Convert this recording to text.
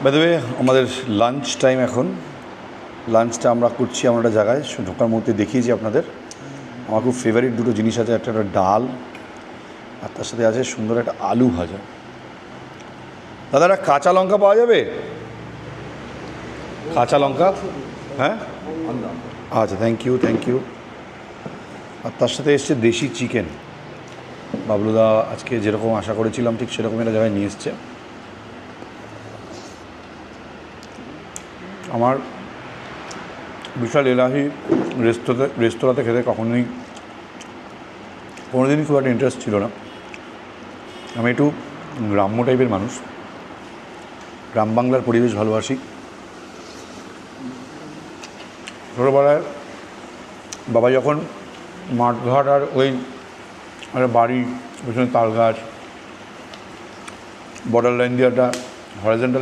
By the way আমাদের lunch time এখন। লাঞ্চটা আমরা করছি এমন একটা জায়গায়, ঢোকার মুহূর্তে দেখিয়েছি আপনাদের। আমার খুব ফেভারিট দুটো জিনিস আছে, একটা ডাল আর তার সাথে আছে সুন্দর একটা আলু ভাজা। দাদা একটা কাঁচা লঙ্কা পাওয়া যাবে? কাঁচা লঙ্কা, হ্যাঁ আচ্ছা, থ্যাংক ইউ থ্যাংক ইউ। আর তার সাথে এসছে দেশি চিকেন। বাবলুদা আজকে যেরকম আশা করেছিলাম ঠিক সেরকম একটা জায়গায় নিয়ে এসছে। আমার বিশাল এলাহি রেস্তোরাঁতে খেতে কোনোদিনই খুব একটা ইন্টারেস্ট ছিল না। আমি একটু গ্রাম্য টাইপের মানুষ, গ্রাম বাংলার পরিবেশ ভালোবাসি। ছোটোবেলায় বাবা যখন মাঠঘাট আর ওই একটা বাড়ি ওইখানে তাল গাছ, বর্ডার লাইন দিয়ে একটা হরাইজন্টাল